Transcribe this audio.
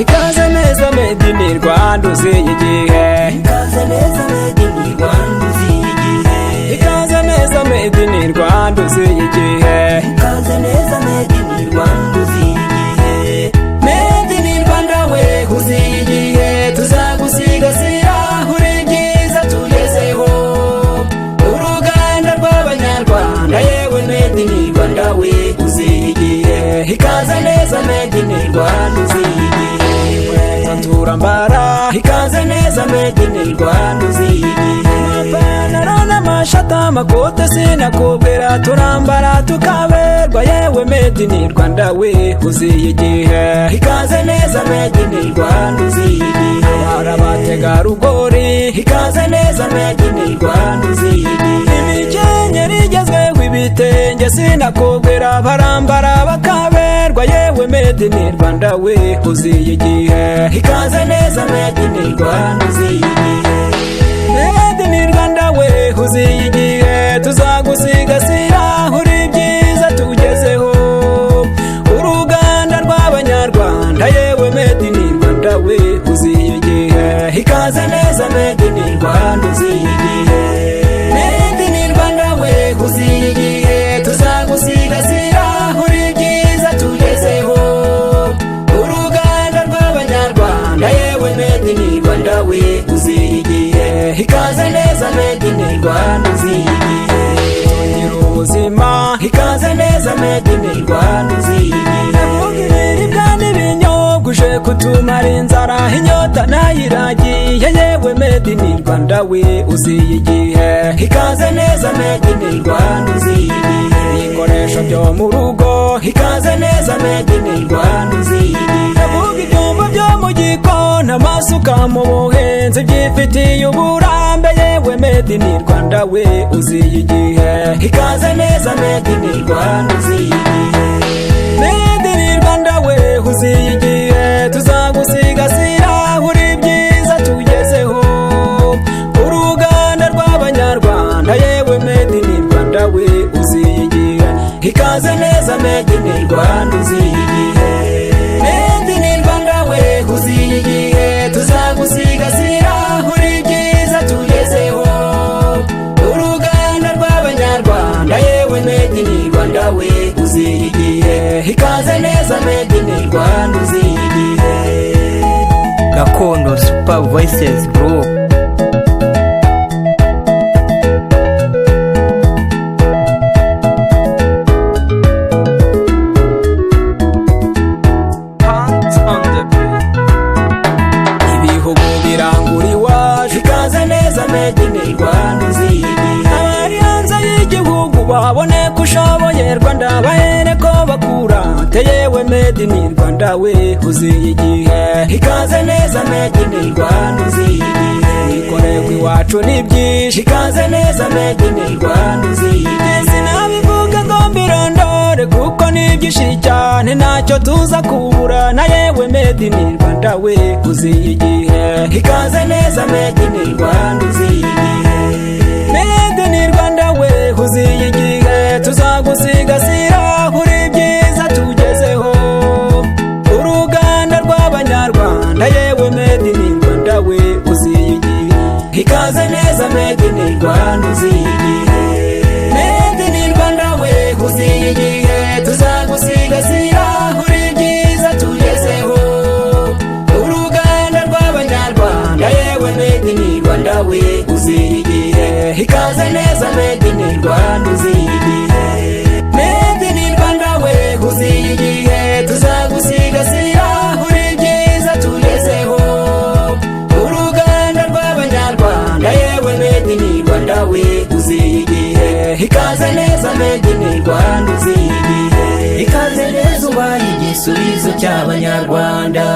Kazeneza made in Rwanda uziyigihe. Kazeneza made in Rwanda uziyigihe. Kazeneza made in Rwanda uziyigihe. Kazeneza made in Rwanda uziyigihe. Made in Rwanda we uziyigihe. Tuzagusigasira uri byiza tugezeho. Uruganda rw'Abanyarwanda yewe made in Rwanda we uziyigihe. Kazeneza made in Rwanda uziyigihe. Turambara Kazeneza made in Rwanda uziyigihe. Amapantaro n'amashati amakote sinakubwira turambara tukaberwa yewe made in Rwanda we uziyigihe. Kazeneza made in Rwanda uziyigihe. Abari abategarugori Kazeneza made in Rwanda uziyigihe. Imikenyero igezweho ibitenge sinakubwira barambara bakaberwa yewe made in Rwanda we uziyigihe. Kazeneza made in Rwanda uziyigihe. Made in Rwanda we uziyigihe. Tuzagusigasira uri byiza tugezeho. Uruganda rw'Abanyarwanda yewe made in Rwanda we uziyigihe. Kazeneza made in Rwanda uziyigihe. Made in Rwanda we uziyigihe. Tuzagusigasira uri byiza tugezeho. Uruganda rw'Abanyarwanda yewe made in Rwanda we uziyigihe. Kazeneza made in Rwanda uziyigihe. Tugira ubuzima Kazeneza made in Rwanda uziyigihe. Ibiribwa n'ibinyobwa uje kutumara inzara inyota nayiragiye yewe made in Rwanda we uziyigihe. Kazeneza made in Rwanda uziyigihe. Ibikoresho byo mu rugo Kazeneza made in Rwanda uziyigihe. Ibyombo byo mu gikoni amasuka mu buhinzi byifitiye uburambe yewe made in Rwanda we uziyigihe. Kazeneza made in Rwanda uziyigihe. Made in Rwanda we uziyigihe. Tuzagusigasira uri byiza tugezeho. Uruganda rw'Abanyarwanda yewe made in Rwanda we uziyigihe. Kazeneza made in Rwanda uziyigihe. Made in Rwanda we uziyigihe. Tuzagusigasira uri byiza tugezeho. Uruganda rw'Abanyarwanda yewe made in Rwanda we uziyigihe. Kazeneza made in Rwanda uziyigihe. Gakondo Super Voices Group. Ibihugu birangura iwacu Kazeneza made in Rwanda uziyigihe. Abari hanze y'igihugu babone ko ushoboye Rwanda bahere ko bakura yewe made in Rwanda we uziyigihe. Kazeneza made in Rwanda uziyigihe. Ibikorerwa iwacu ni byinshi Kazeneza made in Rwanda uziyigihe. Sinabivuga ngo mbirondore kuko ni byinshi cyane ntacyo tuza kubura na yewe made in Rwanda we uziyigihe. Kazeneza made in Rwanda uziyigihe. Made in Rwanda we uziyigihe. Tuzagusigasira uri byiza tugezeho. Uruganda rw'Abanyarwanda yewe made in Rwanda we uziyigihe. Kazeneza made in Rwanda uziyigihe. Made in Rwanda we uziyigihe. Tuzagusigasira uri byiza tugezeho. Uruganda rw'Abanyarwanda yewe made in Rwanda we uziyigihe. Kazeneza made in Rwanda uziyigihe. Made in Rwanda we uziyigihe. Tuzagusigasira uri byiza tugezeho. Uruganda rw'Abanyarwanda yewe made in Rwanda we uziyigihe. Kazeneza made in Rwanda uziyigihe. Kazeneza ubaye igisubizo cy'Abanyarwanda.